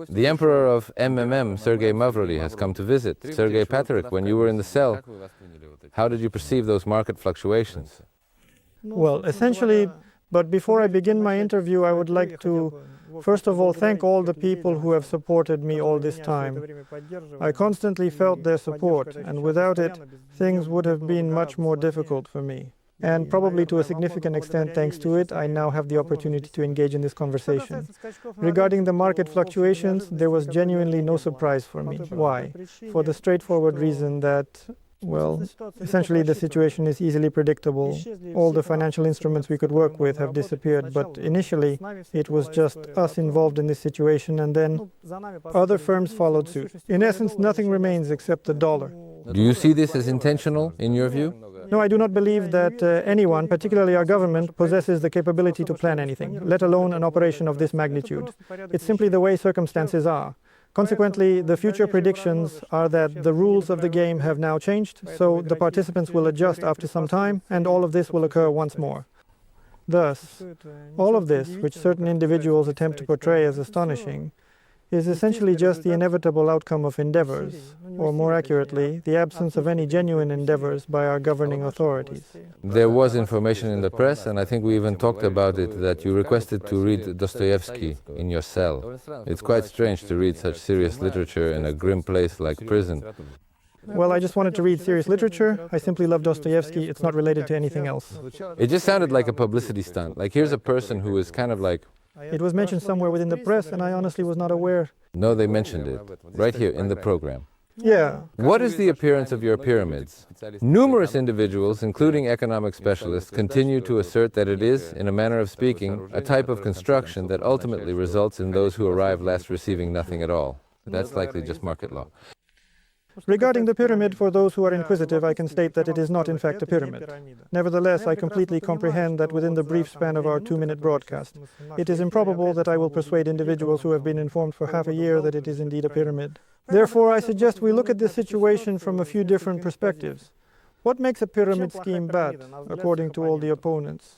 The emperor of MMM, Sergei Mavroly, has come to visit. Sergei Patrick, when you were in the cell, how did you perceive those market fluctuations? Well, essentially, but before I begin my interview, I would like to, first of all, thank all the people who have supported me all this time. I constantly felt their support, and without it, things would have been much more difficult for me. And probably to a significant extent, thanks to it, I now have the opportunity to engage in this conversation. Regarding the market fluctuations, there was genuinely no surprise for me. Why? For the straightforward reason that, well, essentially the situation is easily predictable. All the financial instruments we could work with have disappeared, but initially it was just us involved in this situation, and then other firms followed suit. In essence, nothing remains except the dollar. Do you see this as intentional, in your view? No, I do not believe that anyone, particularly our government, possesses the capability to plan anything, let alone an operation of this magnitude. It's simply the way circumstances are. Consequently, the future predictions are that the rules of the game have now changed, so the participants will adjust after some time, and all of this will occur once more. Thus, all of this, which certain individuals attempt to portray as astonishing, is essentially just the inevitable outcome of endeavors, or more accurately, the absence of any genuine endeavors by our governing authorities. There was information in the press, and I think we even talked about it, that you requested to read Dostoevsky in your cell. It's quite strange to read such serious literature in a grim place like prison. Well, I just wanted to read serious literature. I simply love Dostoevsky. It's not related to anything else. It just sounded like a publicity stunt. Like, here's a person who is kind of like... It was mentioned somewhere within the press, and I honestly was not aware. No, they mentioned it, right here in the program. Yeah. What is the appearance of your pyramids? Numerous individuals, including economic specialists, continue to assert that it is, in a manner of speaking, a type of construction that ultimately results in those who arrive last receiving nothing at all. That's likely just market law. Regarding the pyramid, for those who are inquisitive, I can state that it is not in fact a pyramid. Nevertheless, I completely comprehend that within the brief span of our 2-minute broadcast, it is improbable that I will persuade individuals who have been informed for half a year that it is indeed a pyramid. Therefore, I suggest we look at this situation from a few different perspectives. What makes a pyramid scheme bad, according to all the opponents?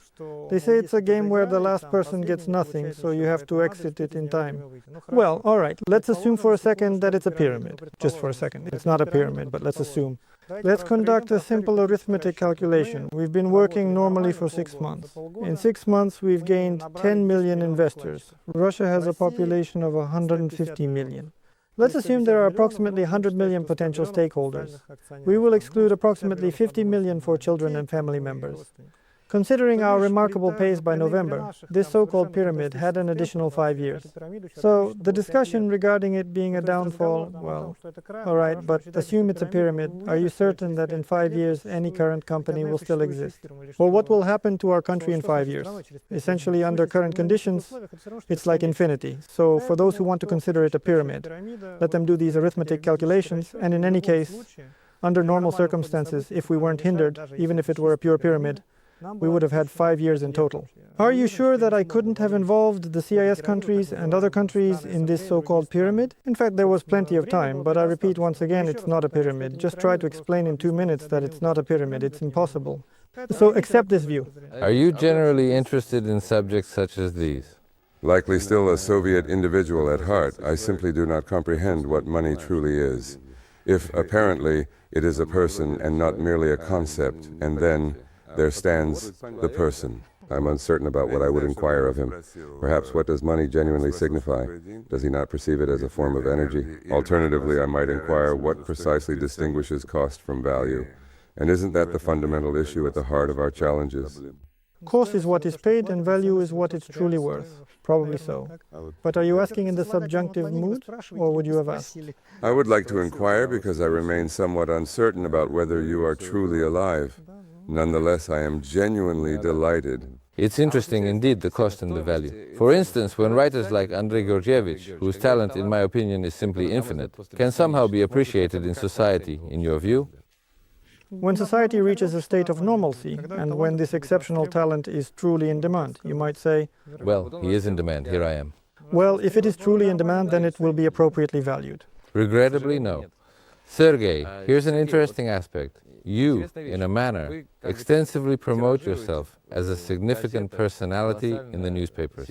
They say it's a game where the last person gets nothing, so you have to exit it in time. Well, all right, let's assume for a second that it's a pyramid. Just for a second. It's not a pyramid, but let's assume. Let's conduct a simple arithmetic calculation. We've been working normally for 6 months. In 6 months, we've gained 10 million investors. Russia has a population of 150 million. Let's assume there are approximately 100 million potential stakeholders. We will exclude approximately 50 million for children and family members. Considering our remarkable pace by November, this so-called pyramid had an additional 5 years. So the discussion regarding it being a downfall, well, all right, but assume it's a pyramid. Are you certain that in 5 years any current company will still exist? Well, what will happen to our country in 5 years? Essentially, under current conditions, it's like infinity. So for those who want to consider it a pyramid, let them do these arithmetic calculations, and in any case, under normal circumstances, if we weren't hindered, even if it were a pure pyramid, we would have had 5 years in total. Are you sure that I couldn't have involved the CIS countries and other countries in this so-called pyramid? In fact, there was plenty of time, but I repeat once again, it's not a pyramid. Just try to explain in 2 minutes that it's not a pyramid. It's impossible. So accept this view. Are you generally interested in subjects such as these? Likely still a Soviet individual at heart, I simply do not comprehend what money truly is. If apparently it is a person and not merely a concept, and then there stands the person. I'm uncertain about what I would inquire of him. Perhaps what does money genuinely signify? Does he not perceive it as a form of energy? Alternatively, I might inquire what precisely distinguishes cost from value. And isn't that the fundamental issue at the heart of our challenges? Cost is what is paid and value is what it's truly worth. Probably so. But are you asking in the subjunctive mood, or would you have asked? I would like to inquire because I remain somewhat uncertain about whether you are truly alive. Nonetheless, I am genuinely delighted. It's interesting indeed, the cost and the value. For instance, when writers like Andrei Georgievich, whose talent, in my opinion, is simply infinite, can somehow be appreciated in society, in your view? When society reaches a state of normalcy, and when this exceptional talent is truly in demand, you might say, well, he is in demand, here I am. Well, if it is truly in demand, then it will be appropriately valued. Regrettably, no. Sergei, here's an interesting aspect. You, in a manner, extensively promote yourself as a significant personality in the newspapers.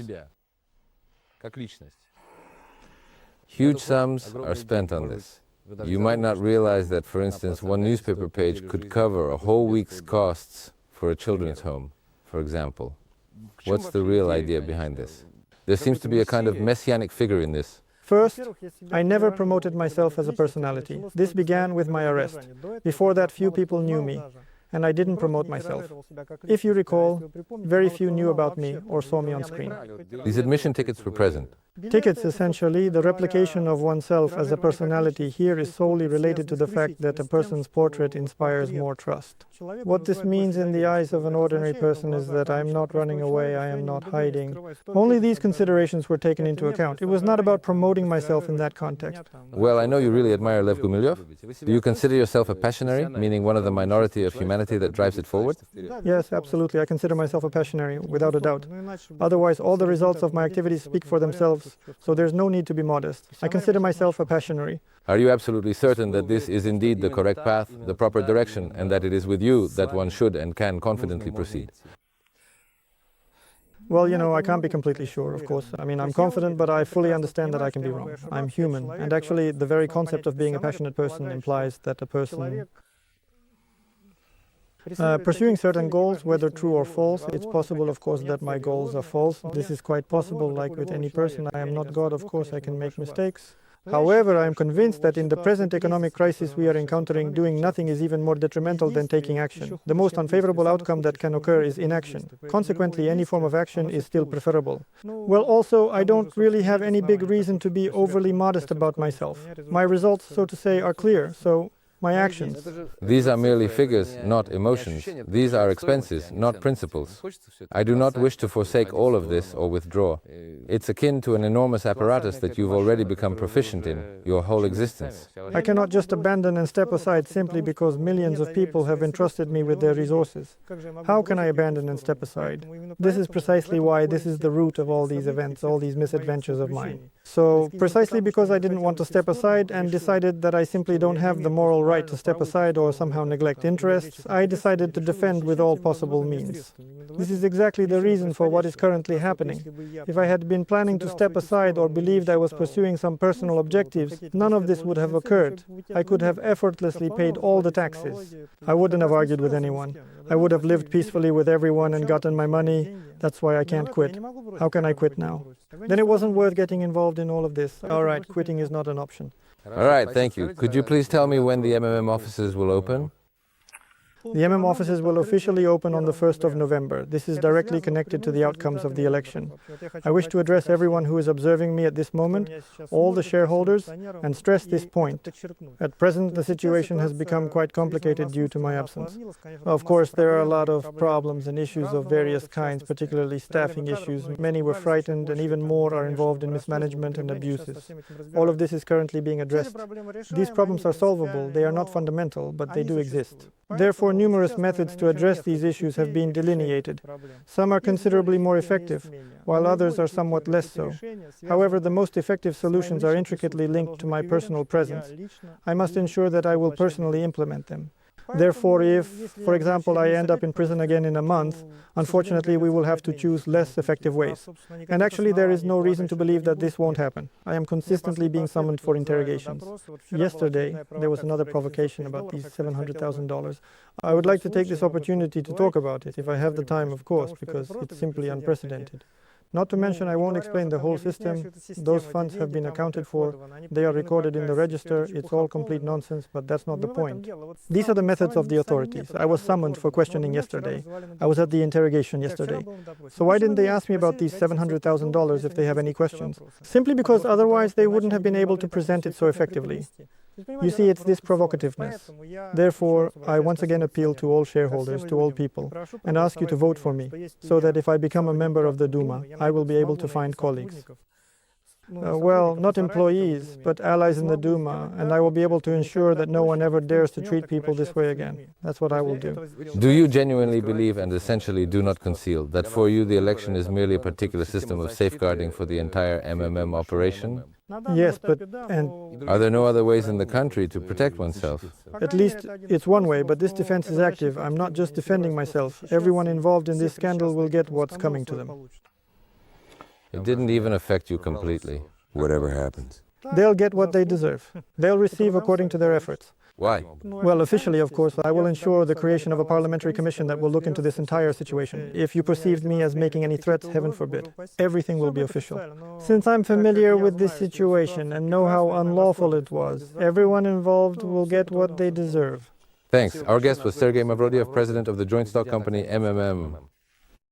Huge sums are spent on this. You might not realize that, for instance, one newspaper page could cover a whole week's costs for a children's home, for example. What's the real idea behind this? There seems to be a kind of messianic figure in this. First, I never promoted myself as a personality. This began with my arrest. Before that, few people knew me, and I didn't promote myself. If you recall, very few knew about me or saw me on screen. These admission tickets were present. Tickets, essentially, the replication of oneself as a personality here is solely related to the fact that a person's portrait inspires more trust. What this means in the eyes of an ordinary person is that I am not running away, I am not hiding. Only these considerations were taken into account. It was not about promoting myself in that context. Well, I know you really admire Lev Gumilyov. Do you consider yourself a passionary, meaning one of the minority of humanity that drives it forward? Yes, absolutely. I consider myself a passionary, without a doubt. Otherwise, all the results of my activities speak for themselves, so there's no need to be modest. I consider myself a passionary. Are you absolutely certain that this is indeed the correct path, the proper direction, and that it is with you that one should and can confidently proceed? Well, I can't be completely sure, of course. I'm confident, but I fully understand that I can be wrong. I'm human, and actually the very concept of being a passionate person implies that a person pursuing certain goals, whether true or false, it's possible, of course, that my goals are false. This is quite possible, like with any person. I am not God, of course, I can make mistakes. However, I am convinced that in the present economic crisis we are encountering, doing nothing is even more detrimental than taking action. The most unfavorable outcome that can occur is inaction. Consequently, any form of action is still preferable. Well, also, I don't really have any big reason to be overly modest about myself. My results, so to say, are clear, so my actions. These are merely figures, not emotions. These are expenses, not principles. I do not wish to forsake all of this or withdraw. It's akin to an enormous apparatus that you've already become proficient in, your whole existence. I cannot just abandon and step aside simply because millions of people have entrusted me with their resources. How can I abandon and step aside? This is precisely why this is the root of all these events, all these misadventures of mine. So, precisely because I didn't want to step aside and decided that I simply don't have the moral right to step aside or somehow neglect interests, I decided to defend with all possible means. This is exactly the reason for what is currently happening. If I had been planning to step aside or believed I was pursuing some personal objectives, none of this would have occurred. I could have effortlessly paid all the taxes. I wouldn't have argued with anyone. I would have lived peacefully with everyone and gotten my money. That's why I can't quit. How can I quit now? Then it wasn't worth getting involved in all of this. All right, quitting is not an option. All right, thank you. Could you please tell me when the MMM offices will open? The MM offices will officially open on the 1st of November. This is directly connected to the outcomes of the election. I wish to address everyone who is observing me at this moment, all the shareholders, and stress this point. At present, the situation has become quite complicated due to my absence. Of course, there are a lot of problems and issues of various kinds, particularly staffing issues. Many were frightened, and even more are involved in mismanagement and abuses. All of this is currently being addressed. These problems are solvable. They are not fundamental, but they do exist. Therefore, numerous methods to address these issues have been delineated. Some are considerably more effective, while others are somewhat less so. However, the most effective solutions are intricately linked to my personal presence. I must ensure that I will personally implement them. Therefore, if, for example, I end up in prison again in a month, unfortunately we will have to choose less effective ways. And actually there is no reason to believe that this won't happen. I am consistently being summoned for interrogations. Yesterday, there was another provocation about these $700,000. I would like to take this opportunity to talk about it, if I have the time, of course, because it's simply unprecedented. Not to mention, I won't explain the whole system. Those funds have been accounted for. They are recorded in the register. It's all complete nonsense, but that's not the point. These are the methods of the authorities. I was summoned for questioning yesterday. I was at the interrogation yesterday. So why didn't they ask me about these $700,000 if they have any questions? Simply because otherwise they wouldn't have been able to present it so effectively. You see, it's this provocativeness. Therefore, I once again appeal to all shareholders, to all people, and ask you to vote for me, so that if I become a member of the Duma, I will be able to find colleagues. Well, not employees, but allies in the Duma, and I will be able to ensure that no one ever dares to treat people this way again. That's what I will do. Do you genuinely believe and essentially do not conceal that for you the election is merely a particular system of safeguarding for the entire MMM operation? Yes, but Are there no other ways in the country to protect oneself? at least it's one way, but this defense is active. I'm not just defending myself. Everyone involved in this scandal will get what's coming to them. It didn't even affect you completely. Whatever happens. They'll get what they deserve. They'll receive according to their efforts. Why? Well, officially, of course, I will ensure the creation of a parliamentary commission that will look into this entire situation. If you perceived me as making any threats, heaven forbid. Everything will be official. Since I'm familiar with this situation and know how unlawful it was, everyone involved will get what they deserve. Thanks. Our guest was Sergei Mavrodiev, president of the joint stock company MMM.